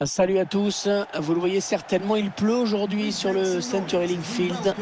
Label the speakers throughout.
Speaker 1: Salut à tous, vous le voyez certainement, il pleut aujourd'hui sur le CenturyLink Field.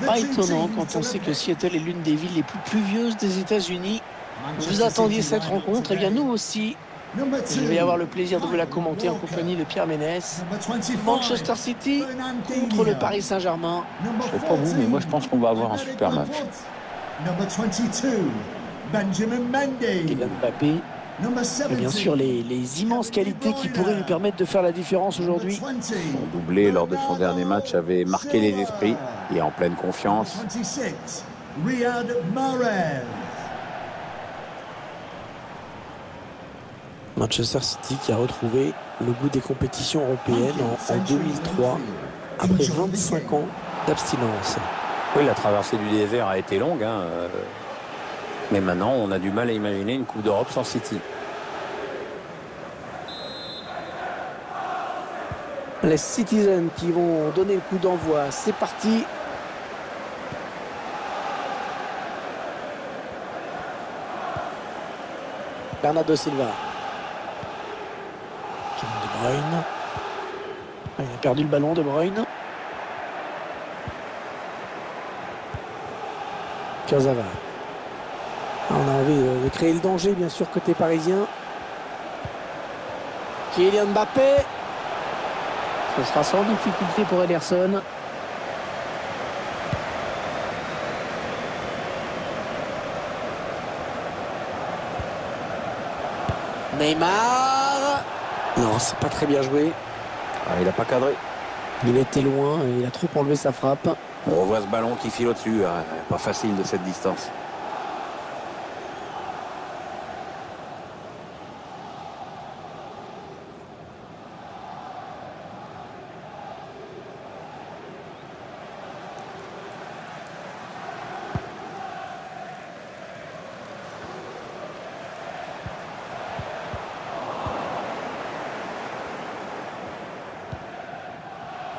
Speaker 1: Pas étonnant quand on sait que Seattle est l'une des villes les plus pluvieuses des États-Unis. Vous attendiez cette rencontre, et bien nous aussi. Je vais avoir le plaisir de vous la commenter en compagnie de Pierre Ménès. Manchester City contre le Paris Saint-Germain.
Speaker 2: Je sais pas vous, mais moi je pense qu'on va avoir un super match.
Speaker 1: Kylian Mbappé. Et bien sûr, les immenses qualités qui pourraient lui permettre de faire la différence aujourd'hui.
Speaker 2: Son doublé lors de son dernier match avait marqué les esprits et en pleine confiance.
Speaker 1: Manchester City qui a retrouvé le goût des compétitions européennes en 2003, après 25 ans d'abstinence.
Speaker 2: Oui, la traversée du désert a été longue, mais maintenant on a du mal à imaginer une Coupe d'Europe sans City.
Speaker 1: Les Citizens qui vont donner le coup d'envoi, c'est parti. Bernardo Silva. Kevin De Bruyne. Il a perdu le ballon, De Bruyne. Kurzawa. On a envie de créer le danger, bien sûr, côté parisien. Kylian Mbappé. Ce sera sans difficulté pour Ederson. Neymar. Non, c'est pas très bien joué.
Speaker 2: Il n'a pas cadré.
Speaker 1: Il était loin, il a trop enlevé sa frappe.
Speaker 2: On revoit ce ballon qui file au-dessus. Pas facile de cette distance.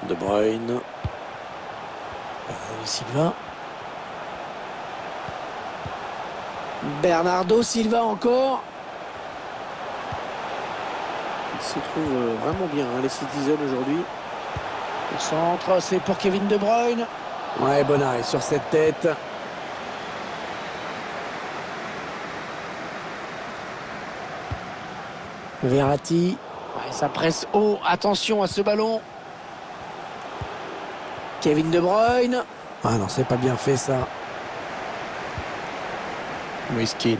Speaker 1: De Bruyne. Silva. Bernardo Silva encore. Il se trouve vraiment bien, les Citizens aujourd'hui. Le centre, c'est pour Kevin De Bruyne. Ouais, bon arrêt sur cette tête. Verratti. Ouais, ça presse haut. Attention à ce ballon. Kevin De Bruyne. Ah non, c'est pas bien fait ça. Moiskin.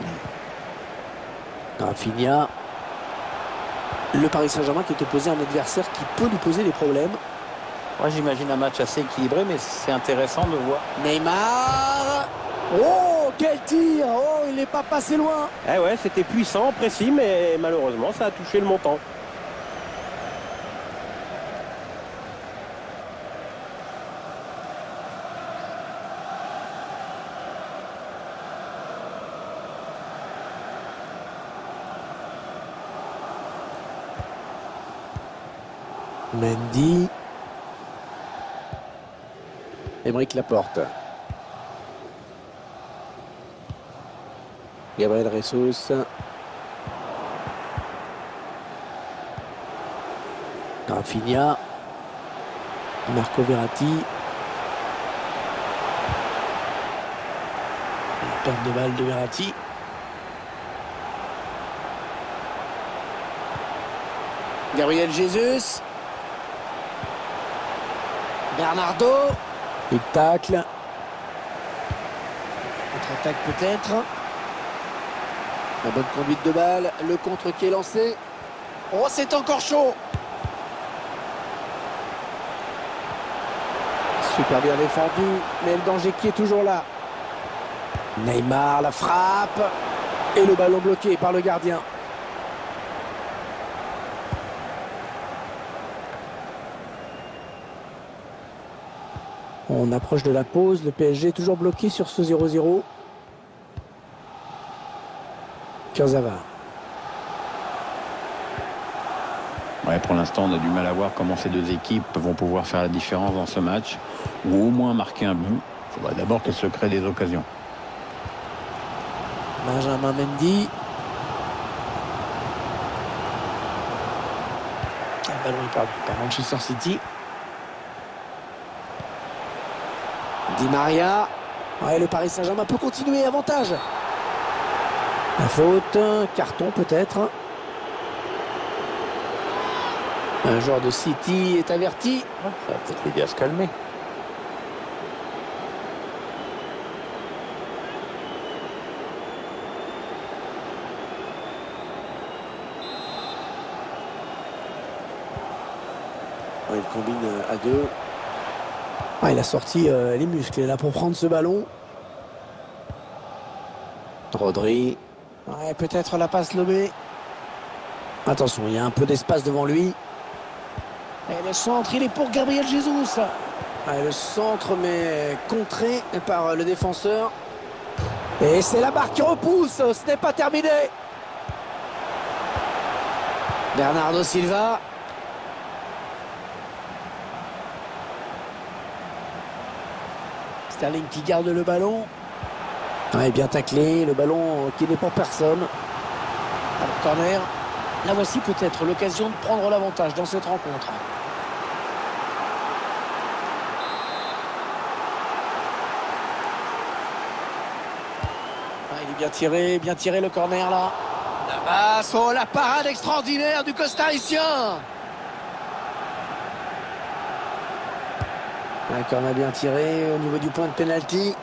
Speaker 1: Rafinha. Le Paris Saint-Germain qui est opposé à un adversaire qui peut lui poser des problèmes.
Speaker 2: Moi j'imagine un match assez équilibré, mais c'est intéressant de voir.
Speaker 1: Neymar. Oh, quel tir. Oh, il n'est pas passé loin.
Speaker 3: Ouais, c'était puissant, précis, mais malheureusement ça a touché le montant.
Speaker 1: Mendy. Aymeric Laporte. Gabriel Jesus. Rafinha. Marco Verratti. Une perte de balle de Verratti. Gabriel Jesus. Bernardo. Il tacle. Contre-attaque peut-être. La bonne conduite de balle. Le contre qui est lancé. Oh, c'est encore chaud. Super bien défendu. Mais le danger qui est toujours là. Neymar, la frappe. Et le ballon bloqué par le gardien. On approche de la pause. Le PSG est toujours bloqué sur ce 0-0. Kurzawa.
Speaker 2: Ouais, pour l'instant, on a du mal à voir comment ces deux équipes vont pouvoir faire la différence dans ce match, ou au moins marquer un but. Il faudra d'abord qu'elles se créent des occasions.
Speaker 1: Benjamin Mendy. Tiens, le ballon est perdu par Manchester City. Di Maria. Ouais, le Paris Saint-Germain peut continuer, avantage. La faute, carton peut-être. Un joueur de City est averti.
Speaker 2: Ça va peut-être l'aider à se calmer.
Speaker 1: Ouais, il combine à deux. Ouais, il a sorti les muscles là pour prendre ce ballon. Rodri. Ouais, peut-être la passe lobée. Attention, il y a un peu d'espace devant lui. Et le centre, il est pour Gabriel Jesus. Ouais, le centre, mais contré par le défenseur. Et c'est la barre qui repousse. Ce n'est pas terminé. Bernardo Silva. Sterling qui garde le ballon. Ouais, bien taclé. Le ballon qui n'est pour personne. Alors, corner. Là, voici peut-être l'occasion de prendre l'avantage dans cette rencontre. Ah, il est bien tiré le corner là. La passe, oh la parade extraordinaire du costaricien. Un corner bien tiré au niveau du point de pénalty.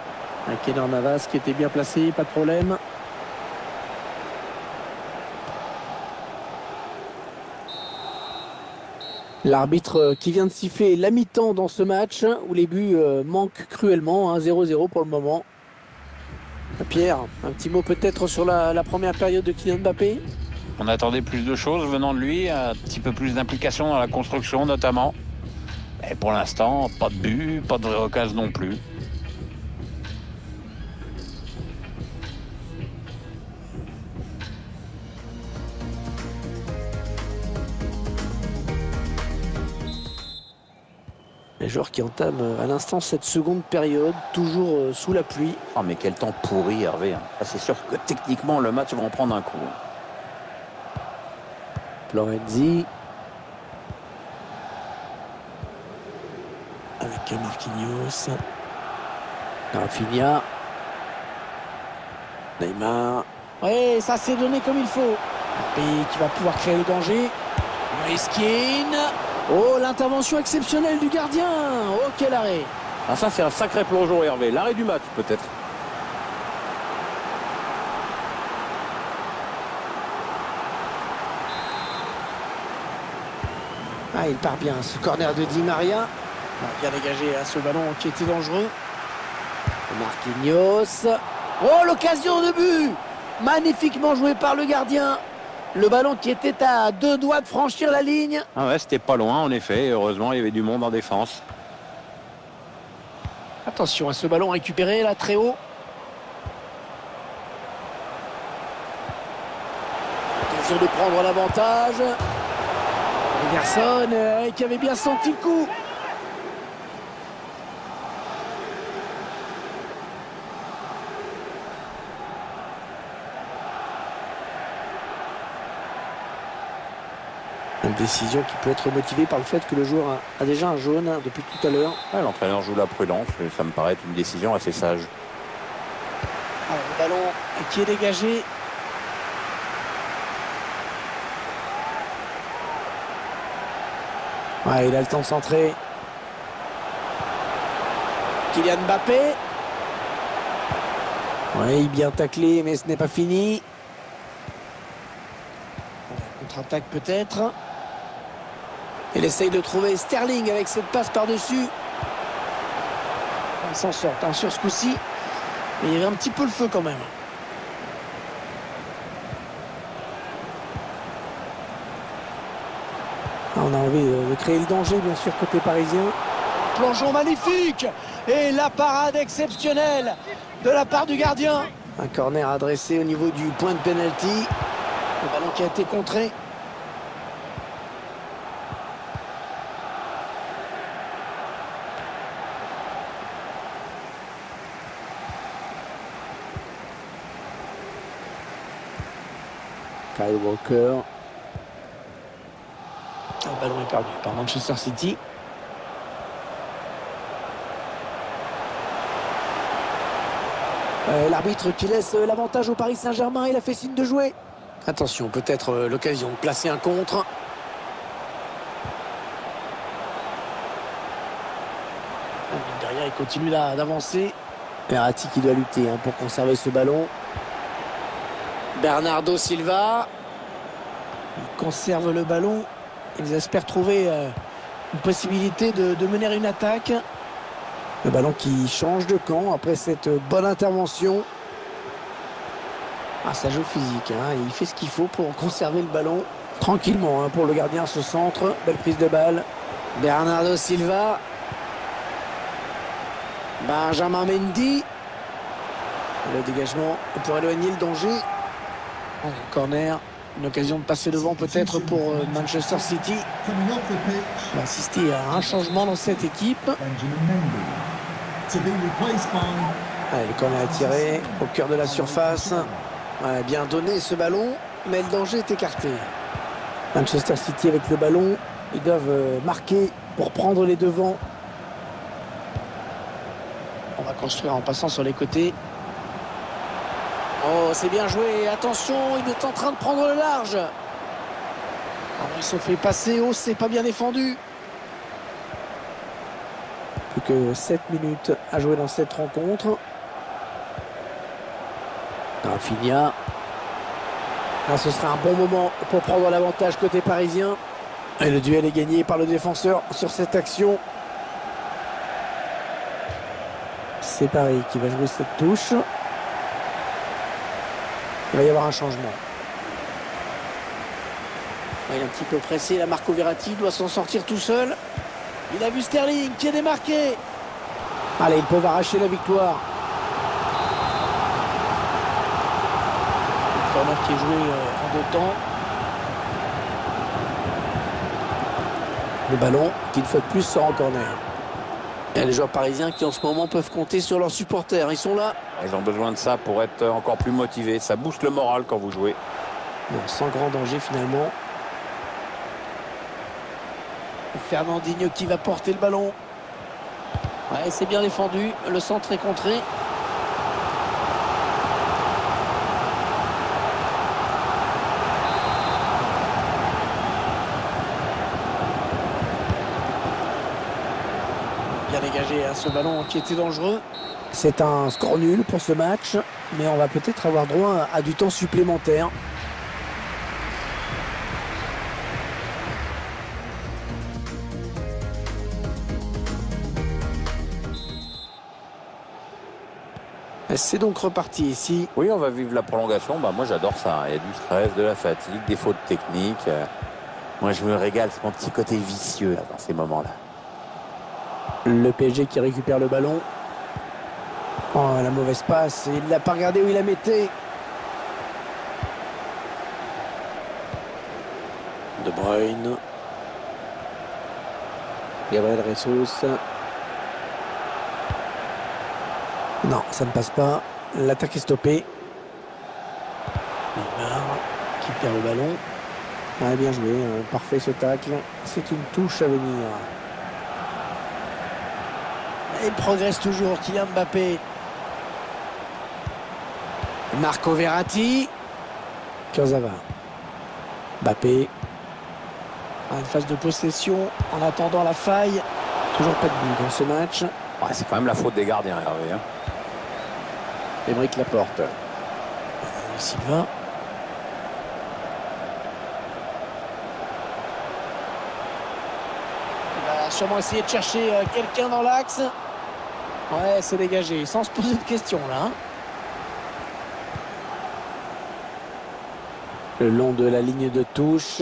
Speaker 1: Keylor Navas qui était bien placé, pas de problème. L'arbitre qui vient de siffler la mi-temps dans ce match où les buts manquent cruellement, 0-0 pour le moment. Pierre, un petit mot peut-être sur la première période de Kylian Mbappé.
Speaker 2: On attendait plus de choses venant de lui, un petit peu plus d'implication dans la construction notamment. Et pour l'instant, pas de but, pas de vraie occasion non plus.
Speaker 1: Les joueurs qui entament à l'instant cette seconde période, toujours sous la pluie.
Speaker 2: Oh mais quel temps pourri Hervé. Ah, c'est sûr que techniquement le match va en prendre un coup.
Speaker 1: Florenzi. Avec Marquinhos. Rafinha. Neymar. Oui, ça s'est donné comme il faut. Mbappé qui va pouvoir créer le danger. Moiskin. Oh, l'intervention exceptionnelle du gardien. Oh, quel arrêt.
Speaker 3: Ah, ça, c'est un sacré plongeon, Hervé. L'arrêt du match, peut-être.
Speaker 1: Ah, il part bien. Ce corner de Di Maria. Bien dégagé ce ballon qui était dangereux. Marquinhos. Oh, l'occasion de but. Magnifiquement joué par le gardien. Le ballon qui était à 2 doigts de franchir la ligne.
Speaker 2: Ah ouais, c'était pas loin en effet. Heureusement, il y avait du monde en défense.
Speaker 1: Attention à ce ballon récupéré là très haut. Occasion de prendre l'avantage. Ederson qui avait bien senti le coup. Une décision qui peut être motivée par le fait que le joueur a déjà un jaune depuis tout à l'heure.
Speaker 2: Ouais, l'entraîneur joue la prudence et ça me paraît être une décision assez sage.
Speaker 1: Alors, le ballon qui est dégagé. Ouais, il a le temps de centrer. Kylian Mbappé. Oui, bien taclé, mais ce n'est pas fini. Contre-attaque peut-être. Il essaye de trouver Sterling avec cette passe par-dessus. Il s'en sort sur ce coup-ci. Mais il y avait un petit peu le feu quand même. On a envie de créer le danger, bien sûr, côté parisien. Plongeon magnifique. Et la parade exceptionnelle de la part du gardien. Un corner adressé au niveau du point de pénalty. Le ballon qui a été contré. Kyle Walker. Le ballon est perdu par Manchester City. L'arbitre qui laisse l'avantage au Paris Saint-Germain. Il a fait signe de jouer. Attention, peut-être l'occasion de placer un contre. Derrière, il continue d'avancer. Verratti qui doit lutter pour conserver ce ballon. Bernardo Silva. Il conserve le ballon. Ils espèrent trouver une possibilité de mener une attaque. Le ballon qui change de camp après cette bonne intervention. Ça joue physique. Il fait ce qu'il faut pour conserver le ballon. Tranquillement pour le gardien, ce centre. Belle prise de balle. Bernardo Silva. Benjamin Mendy. Le dégagement pour éloigner le danger. Corner. Une occasion de passer devant peut-être pour Manchester City. On va assister à un changement dans cette équipe. Le corner est tiré au cœur de la surface. Bien donné ce ballon, mais le danger est écarté. Manchester City avec le ballon. Ils doivent marquer pour prendre les devants. On va construire en passant sur les côtés. Oh, c'est bien joué. Attention, il est en train de prendre le large. Il se fait passer. Oh, c'est pas bien défendu. Plus que 7 minutes à jouer dans cette rencontre. Rafinha. Ce sera un bon moment pour prendre l'avantage côté parisien. Et le duel est gagné par le défenseur sur cette action. C'est Paris qui va jouer cette touche. Il va y avoir un changement. Il est un petit peu pressé. La Marco Verratti doit s'en sortir tout seul. Il a vu Sterling qui est démarqué. Allez, ils peuvent arracher la victoire. Le corner qui est joué en 2 temps. Le ballon qui, une fois de plus, sort en corner. Il y a les joueurs parisiens qui en ce moment peuvent compter sur leurs supporters. Ils sont là.
Speaker 2: Ils ont besoin de ça pour être encore plus motivés. Ça booste le moral quand vous jouez.
Speaker 1: Bon, sans grand danger finalement. Fernandinho qui va porter le ballon. C'est bien défendu. Le centre est contré. Bien dégagé ce ballon qui était dangereux. C'est un score nul pour ce match, mais on va peut-être avoir droit à du temps supplémentaire. C'est donc reparti ici.
Speaker 2: Oui, on va vivre la prolongation. Moi, j'adore ça. Il y a du stress, de la fatigue, des fautes techniques. Moi, je me régale. C'est mon petit côté vicieux là, dans ces moments-là.
Speaker 1: Le PSG qui récupère le ballon. Oh, la mauvaise passe. Il l'a pas regardé où il la mettait. De Bruyne. Gabriel Jesus. Non, ça ne passe pas. L'attaque est stoppée. Neymar qui perd le ballon. Bien joué, parfait ce tacle. C'est une touche à venir. Il progresse toujours, Kylian Mbappé. Marco Verratti. Kurzawa. Mbappé. Une phase de possession en attendant la faille. Toujours pas de but dans ce match.
Speaker 2: C'est quand même la faute des gardiens, Hervé.
Speaker 1: Aymeric Laporte. Silva. Il va sûrement essayer de chercher quelqu'un dans l'axe. C'est dégagé, sans se poser de questions là. Le long de la ligne de touche.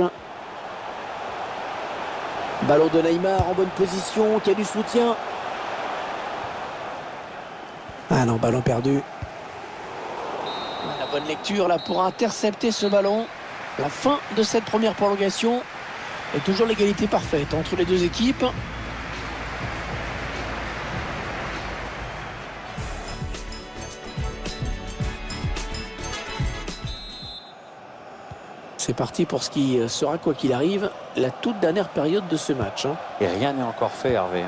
Speaker 1: Ballon de Neymar en bonne position, qui a du soutien. Non, ballon perdu. La bonne lecture là pour intercepter ce ballon. La fin de cette première prolongation. Et toujours l'égalité parfaite entre les deux équipes. C'est parti pour ce qui sera, quoi qu'il arrive, la toute dernière période de ce match.
Speaker 2: Et rien n'est encore fait, Hervé.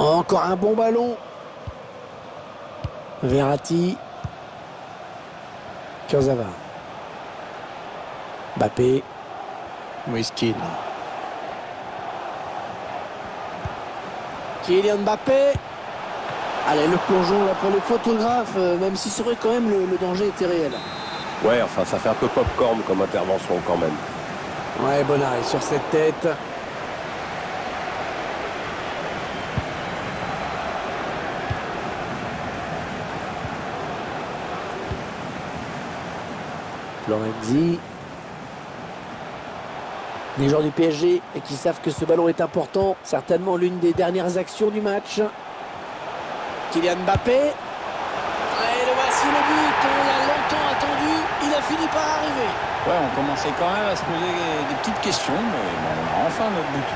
Speaker 1: Encore un bon ballon. Verratti. Kurzawa. Mbappé. Moiskin. Kylian Mbappé. Allez, le plongeon là pour les photographes, même si c'est vrai quand même le danger était réel.
Speaker 3: Ouais, enfin, ça fait un peu popcorn comme intervention quand même.
Speaker 1: Ouais, bon arrêt sur cette tête. Lorenzi. Les joueurs du PSG qui savent que ce ballon est important. Certainement l'une des dernières actions du match. Kylian Mbappé. Et le voici le but. On l'a longtemps attendu. Il a fini par arriver.
Speaker 2: Ouais, on commençait quand même à se poser des petites questions, mais bon, on a enfin notre but.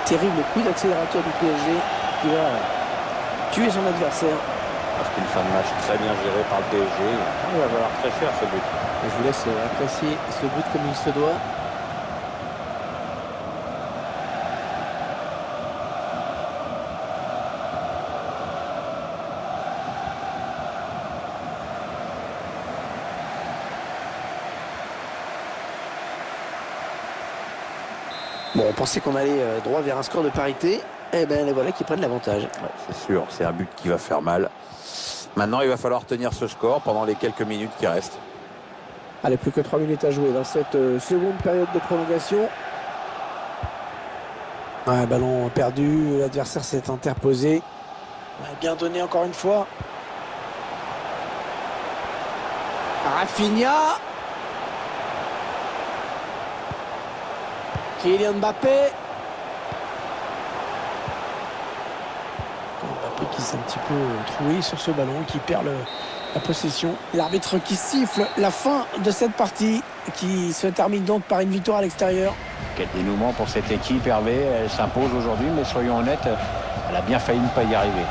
Speaker 1: Terrible coup d'accélérateur du PSG qui va tuer son adversaire.
Speaker 2: Parce qu'une fin de match très bien gérée par le PSG, il va valoir très cher ce but.
Speaker 1: Je vous laisse apprécier ce but comme il se doit. Bon, on pensait qu'on allait droit vers un score de parité. Eh bien, les voilà qui prennent l'avantage.
Speaker 2: Ouais, c'est sûr, c'est un but qui va faire mal. Maintenant, il va falloir tenir ce score pendant les quelques minutes qui restent.
Speaker 1: Allez, plus que 3 minutes à jouer dans cette seconde période de prolongation. Ouais, ballon perdu, l'adversaire s'est interposé. Ouais, bien donné encore une fois. Rafinha. Kylian Mbappé. Mbappé qui s'est un petit peu troué sur ce ballon, qui perd la possession. L'arbitre qui siffle la fin de cette partie, qui se termine donc par une victoire à l'extérieur.
Speaker 2: Quel dénouement pour cette équipe, Hervé. Elle s'impose aujourd'hui, mais soyons honnêtes, elle a bien failli ne pas y arriver.